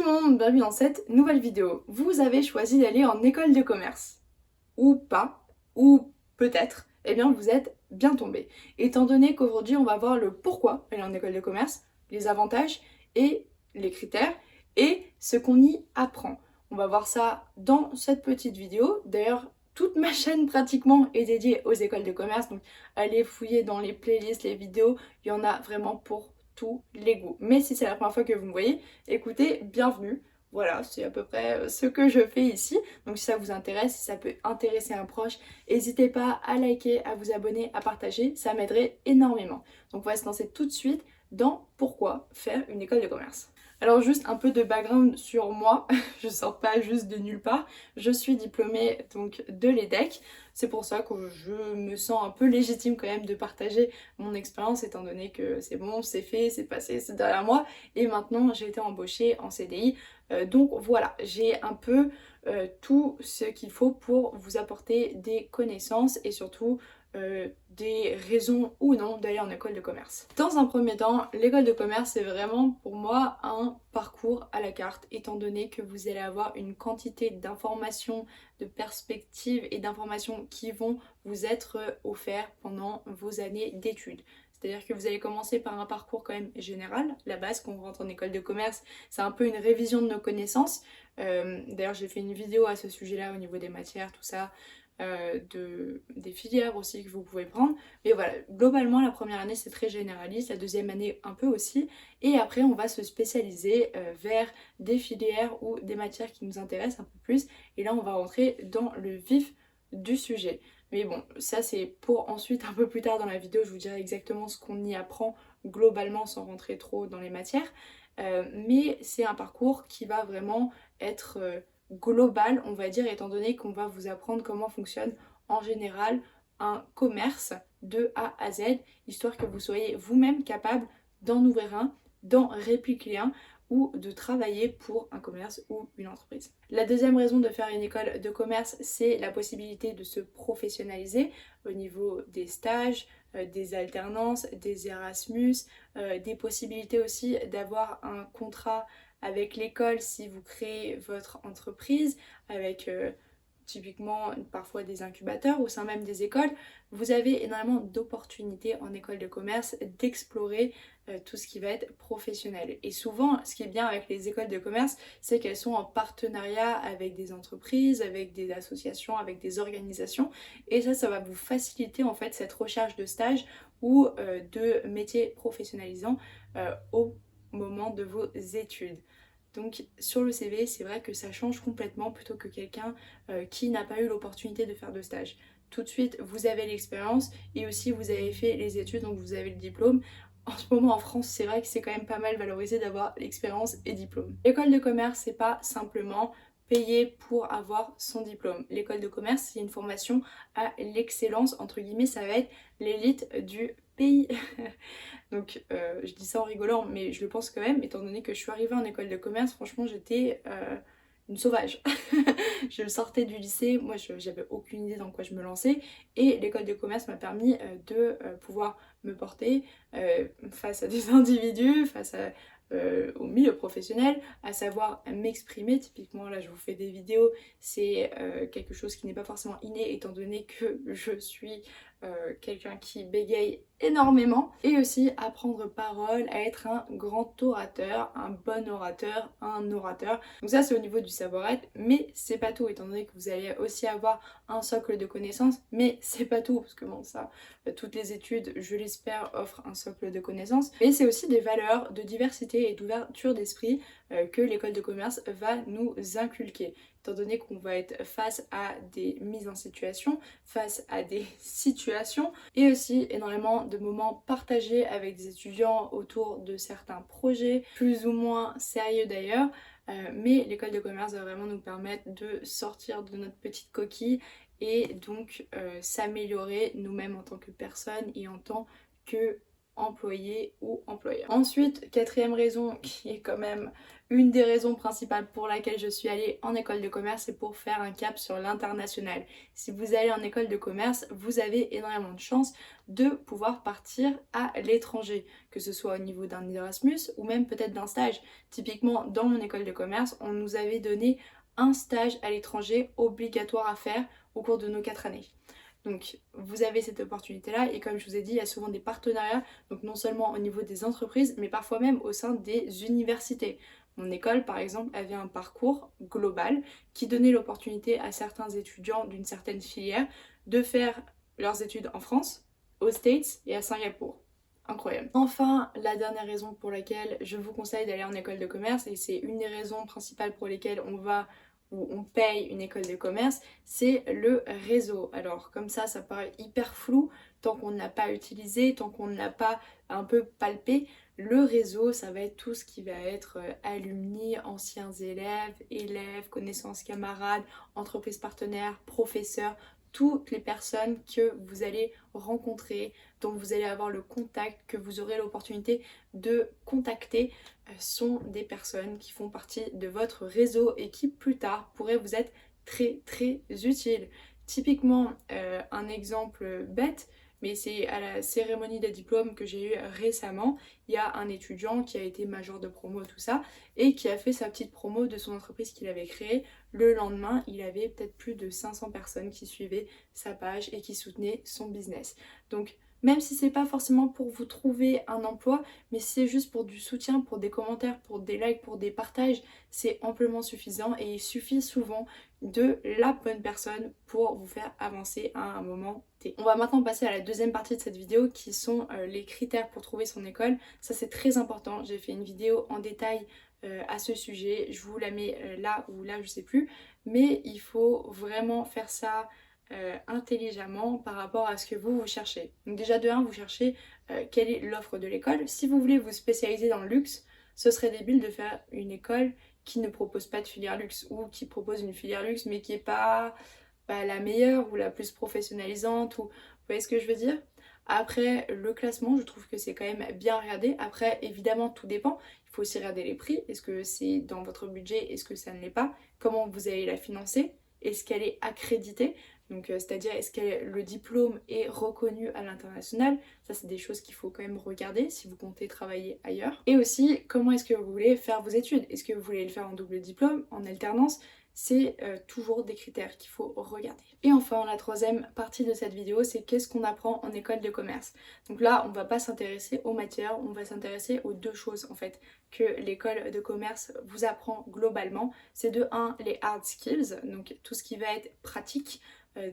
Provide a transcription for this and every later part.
le monde, bienvenue dans cette nouvelle vidéo. Vous avez choisi d'aller en école de commerce. Ou pas, ou peut-être, eh bien vous êtes bien tombé. Étant donné qu'aujourd'hui on va voir le pourquoi aller en école de commerce, les avantages et les critères, et ce qu'on y apprend. On va voir ça dans cette petite vidéo. D'ailleurs, toute ma chaîne pratiquement est dédiée aux écoles de commerce, donc allez fouiller dans les playlists, les vidéos, il y en a vraiment pour tous les goûts. Mais si c'est la première fois que vous me voyez, écoutez, bienvenue. Voilà, c'est à peu près ce que je fais ici. Donc si ça vous intéresse, si ça peut intéresser un proche, n'hésitez pas à liker, à vous abonner, à partager, ça m'aiderait énormément. Donc on va se lancer tout de suite dans pourquoi faire une école de commerce. Alors juste un peu de background sur moi, je sors pas juste de nulle part, je suis diplômée donc de l'EDEC, c'est pour ça que je me sens un peu légitime quand même de partager mon expérience étant donné que c'est bon, c'est fait, c'est passé, c'est derrière moi et maintenant j'ai été embauchée en CDI. Donc voilà, j'ai un peu tout ce qu'il faut pour vous apporter des connaissances et surtout des raisons ou non d'aller en école de commerce. Dans un premier temps, l'école de commerce c'est vraiment pour moi un parcours à la carte étant donné que vous allez avoir une quantité d'informations, de perspectives et d'informations qui vont vous être offertes pendant vos années d'études. C'est-à-dire que vous allez commencer par un parcours quand même général. La base, quand on rentre en école de commerce, c'est un peu une révision de nos connaissances. D'ailleurs, j'ai fait une vidéo à ce sujet-là au niveau des matières, tout ça, des filières aussi que vous pouvez prendre. Mais voilà, globalement, la première année, c'est très généraliste, la deuxième année un peu aussi. Et après, on va se spécialiser vers des filières ou des matières qui nous intéressent un peu plus. Et là, on va rentrer dans le vif du sujet. Mais bon, ça c'est pour ensuite un peu plus tard dans la vidéo, je vous dirai exactement ce qu'on y apprend globalement sans rentrer trop dans les matières. Mais c'est un parcours qui va vraiment être global, on va dire, étant donné qu'on va vous apprendre comment fonctionne en général un commerce de A à Z, histoire que vous soyez vous-même capable d'en ouvrir un, d'en répliquer un ou de travailler pour un commerce ou une entreprise. La deuxième raison de faire une école de commerce, c'est la possibilité de se professionnaliser au niveau des stages, des alternances, des Erasmus, des possibilités aussi d'avoir un contrat avec l'école si vous créez votre entreprise, avec typiquement parfois des incubateurs au sein même des écoles. Vous avez énormément d'opportunités en école de commerce d'explorer tout ce qui va être professionnel. Et souvent, ce qui est bien avec les écoles de commerce, c'est qu'elles sont en partenariat avec des entreprises, avec des associations, avec des organisations. Et ça va vous faciliter en fait cette recherche de stage ou de métiers professionnalisants au moment de vos études. Donc sur le CV, c'est vrai que ça change complètement plutôt que quelqu'un qui n'a pas eu l'opportunité de faire de stage. Tout de suite, vous avez l'expérience et aussi vous avez fait les études, donc vous avez le diplôme. En ce moment en France, c'est vrai que c'est quand même pas mal valorisé d'avoir l'expérience et diplôme. L'école de commerce, c'est pas simplement payer pour avoir son diplôme. L'école de commerce, c'est une formation à l'excellence, entre guillemets, ça va être l'élite du pays. Donc je dis ça en rigolant, mais je le pense quand même, étant donné que je suis arrivée en école de commerce, franchement j'étais une sauvage. Je sortais du lycée, moi j'avais aucune idée dans quoi je me lançais, et l'école de commerce m'a permis de pouvoir me porter face à des individus, au milieu professionnel, à savoir m'exprimer. Typiquement là je vous fais des vidéos, c'est quelque chose qui n'est pas forcément inné étant donné que je suis quelqu'un qui bégaye énormément, et aussi apprendre parole, à être un grand orateur, un bon orateur, un orateur. Donc ça c'est au niveau du savoir-être, mais c'est pas tout étant donné que vous allez aussi avoir un socle de connaissances, mais c'est pas tout parce que bon ça, toutes les études je l'espère offrent un socle de connaissances, mais c'est aussi des valeurs de diversité et d'ouverture d'esprit que l'école de commerce va nous inculquer. Étant donné qu'on va être face à des mises en situation, face à des situations et aussi énormément de moments partagés avec des étudiants autour de certains projets, plus ou moins sérieux d'ailleurs. Mais l'école de commerce va vraiment nous permettre de sortir de notre petite coquille et donc s'améliorer nous-mêmes en tant que personne et en tant que employé ou employeur. Ensuite, quatrième raison qui est quand même une des raisons principales pour laquelle je suis allée en école de commerce, c'est pour faire un cap sur l'international. Si vous allez en école de commerce, vous avez énormément de chances de pouvoir partir à l'étranger, que ce soit au niveau d'un Erasmus ou même peut-être d'un stage. Typiquement, dans mon école de commerce, on nous avait donné un stage à l'étranger obligatoire à faire au cours de nos 4 années. Donc vous avez cette opportunité-là et comme je vous ai dit, il y a souvent des partenariats, donc non seulement au niveau des entreprises, mais parfois même au sein des universités. Mon école, par exemple, avait un parcours global qui donnait l'opportunité à certains étudiants d'une certaine filière de faire leurs études en France, aux States et à Singapour. Incroyable. Enfin, la dernière raison pour laquelle je vous conseille d'aller en école de commerce, et c'est une des raisons principales pour lesquelles on paye une école de commerce, c'est le réseau. Alors comme ça paraît hyper flou tant qu'on ne l'a pas utilisé, tant qu'on ne l'a pas un peu palpé. Le réseau, ça va être tout ce qui va être alumni, anciens élèves, connaissances camarades, entreprises partenaires, professeurs, toutes les personnes que vous allez rencontrer, dont vous allez avoir le contact, que vous aurez l'opportunité de contacter, sont des personnes qui font partie de votre réseau et qui plus tard pourraient vous être très très utiles. Typiquement, un exemple bête, mais c'est à la cérémonie des diplômes que j'ai eue récemment, il y a un étudiant qui a été major de promo, tout ça, et qui a fait sa petite promo de son entreprise qu'il avait créée. Le lendemain, il avait peut-être plus de 500 personnes qui suivaient sa page et qui soutenaient son business. Donc, même si c'est pas forcément pour vous trouver un emploi, mais si c'est juste pour du soutien, pour des commentaires, pour des likes, pour des partages, c'est amplement suffisant et il suffit souvent de la bonne personne pour vous faire avancer à un moment T. On va maintenant passer à la deuxième partie de cette vidéo qui sont les critères pour trouver son école. Ça c'est très important, j'ai fait une vidéo en détail à ce sujet, je vous la mets là ou là je sais plus, mais il faut vraiment faire ça intelligemment par rapport à ce que vous cherchez. Donc déjà de 1, vous cherchez quelle est l'offre de l'école. Si vous voulez vous spécialiser dans le luxe, ce serait débile de faire une école qui ne propose pas de filière luxe ou qui propose une filière luxe mais qui n'est pas la meilleure ou la plus professionnalisante ou vous voyez ce que je veux dire. Après le classement, je trouve que c'est quand même bien regardé. Après évidemment tout dépend, il faut aussi regarder les prix, est-ce que c'est dans votre budget, est-ce que ça ne l'est pas, comment vous allez la financer, est-ce qu'elle est accréditée. Donc c'est-à-dire est-ce que le diplôme est reconnu à l'international. Ça c'est des choses qu'il faut quand même regarder si vous comptez travailler ailleurs. Et aussi comment est-ce que vous voulez faire vos études. Est-ce que vous voulez le faire en double diplôme, en alternance. C'est toujours des critères qu'il faut regarder. Et enfin la troisième partie de cette vidéo, c'est qu'est-ce qu'on apprend en école de commerce. Donc là on va pas s'intéresser aux matières, on va s'intéresser aux deux choses en fait que l'école de commerce vous apprend globalement. C'est de 1 les hard skills, donc tout ce qui va être pratique,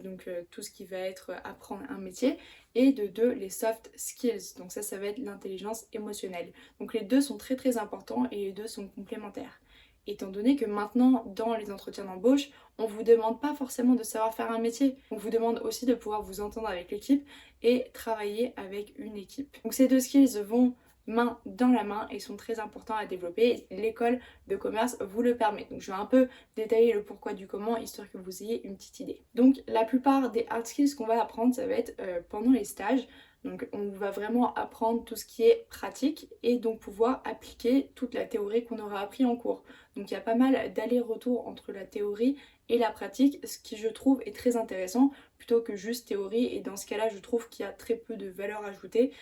donc tout ce qui va être apprendre un métier, et de 2 les soft skills, donc ça va être l'intelligence émotionnelle. Donc les deux sont très très importants et les deux sont complémentaires. Étant donné que maintenant dans les entretiens d'embauche, on vous demande pas forcément de savoir faire un métier, on vous demande aussi de pouvoir vous entendre avec l'équipe et travailler avec une équipe. Donc ces deux skills vont main dans la main et sont très importants à développer. L'école de commerce vous le permet. Donc je vais un peu détailler le pourquoi du comment histoire que vous ayez une petite idée. Donc la plupart des hard skills qu'on va apprendre, ça va être pendant les stages. Donc on va vraiment apprendre tout ce qui est pratique et donc pouvoir appliquer toute la théorie qu'on aura appris en cours. Donc il y a pas mal d'allers-retours entre la théorie et la pratique, ce qui je trouve est très intéressant plutôt que juste théorie, et dans ce cas-là je trouve qu'il y a très peu de valeur ajoutée.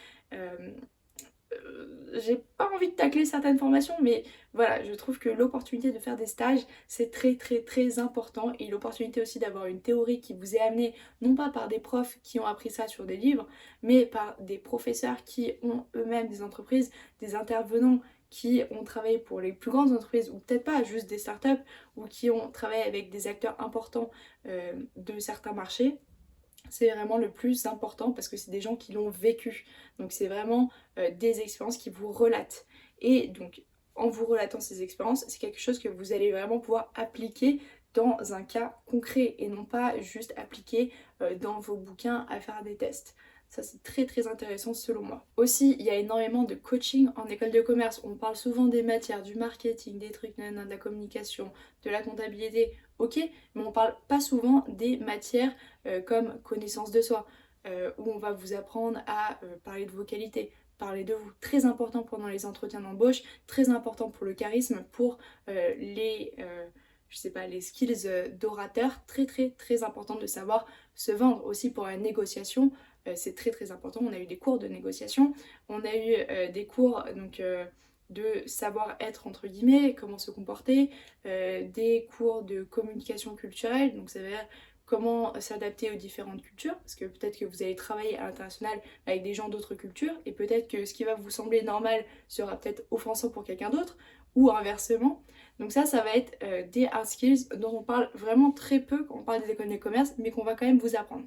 J'ai pas envie de tacler certaines formations, mais voilà, je trouve que l'opportunité de faire des stages c'est très très très important, et l'opportunité aussi d'avoir une théorie qui vous est amenée non pas par des profs qui ont appris ça sur des livres, mais par des professeurs qui ont eux-mêmes des entreprises, des intervenants qui ont travaillé pour les plus grandes entreprises ou peut-être pas, juste des startups, ou qui ont travaillé avec des acteurs importants de certains marchés. C'est vraiment le plus important parce que c'est des gens qui l'ont vécu. Donc c'est vraiment des expériences qui vous relatent. Et donc en vous relatant ces expériences, c'est quelque chose que vous allez vraiment pouvoir appliquer dans un cas concret et non pas juste appliquer dans vos bouquins à faire des tests. Ça c'est très très intéressant selon moi. Aussi, il y a énormément de coaching en école de commerce. On parle souvent des matières, du marketing, des trucs, de la communication, de la comptabilité, ok, mais on parle pas souvent des matières comme connaissance de soi, où on va vous apprendre à parler de vos qualités, parler de vous. Très important pendant les entretiens d'embauche, très important pour le charisme, pour je sais pas, les skills d'orateur, très très très important de savoir se vendre aussi pour la négociation. C'est très très important. On a eu des cours de négociation, on a eu des cours de savoir-être entre guillemets, comment se comporter, des cours de communication culturelle, donc ça veut dire comment s'adapter aux différentes cultures, parce que peut-être que vous allez travailler à l'international avec des gens d'autres cultures, et peut-être que ce qui va vous sembler normal sera peut-être offensant pour quelqu'un d'autre, ou inversement. Donc ça va être des hard skills dont on parle vraiment très peu quand on parle des écoles de commerce, mais qu'on va quand même vous apprendre.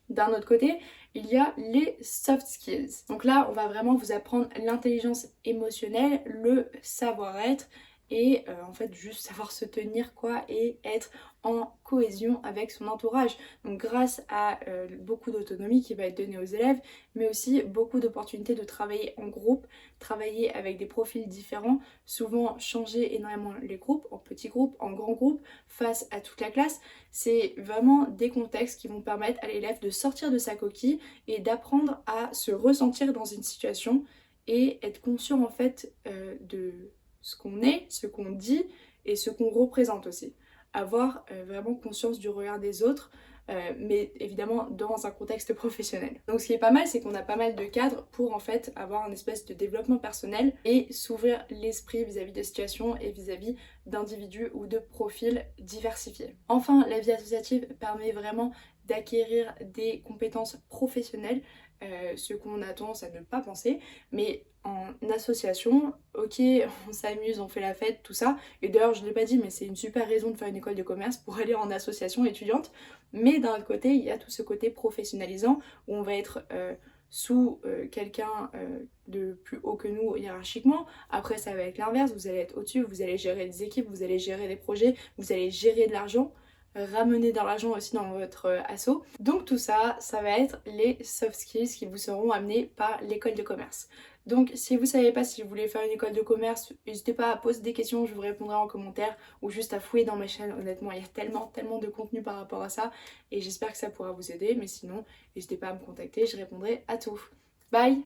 D'un autre côté, il y a les soft skills. Donc là, on va vraiment vous apprendre l'intelligence émotionnelle, le savoir-être et en fait juste savoir se tenir quoi et être en cohésion avec son entourage. Donc grâce à beaucoup d'autonomie qui va être donnée aux élèves, mais aussi beaucoup d'opportunités de travailler en groupe, travailler avec des profils différents, souvent changer énormément les groupes, en petits groupes, en grands groupes, face à toute la classe. C'est vraiment des contextes qui vont permettre à l'élève de sortir de sa coquille et d'apprendre à se ressentir dans une situation et être conscient en fait de ce qu'on est, ce qu'on dit et ce qu'on représente aussi. Avoir vraiment conscience du regard des autres, mais évidemment dans un contexte professionnel. Donc ce qui est pas mal, c'est qu'on a pas mal de cadres pour en fait avoir un espèce de développement personnel et s'ouvrir l'esprit vis-à-vis de situations et vis-à-vis d'individus ou de profils diversifiés. Enfin, la vie associative permet vraiment d'acquérir des compétences professionnelles, ce qu'on a tendance à ne pas penser, mais en association, ok, on s'amuse, on fait la fête, tout ça, et d'ailleurs je ne l'ai pas dit, mais c'est une super raison de faire une école de commerce pour aller en association étudiante, mais d'un autre côté, il y a tout ce côté professionnalisant où on va être sous quelqu'un de plus haut que nous hiérarchiquement. Après ça va être l'inverse, vous allez être au-dessus, vous allez gérer des équipes, vous allez gérer des projets, vous allez gérer de l'argent, ramener de l'argent aussi dans votre asso. Donc tout ça, ça va être les soft skills qui vous seront amenés par l'école de commerce. Donc si vous savez pas si vous voulez faire une école de commerce, n'hésitez pas à poser des questions, je vous répondrai en commentaire ou juste à fouiller dans mes chaînes. Honnêtement, il y a tellement de contenu par rapport à ça et j'espère que ça pourra vous aider. Mais sinon, n'hésitez pas à me contacter, je répondrai à tout. Bye!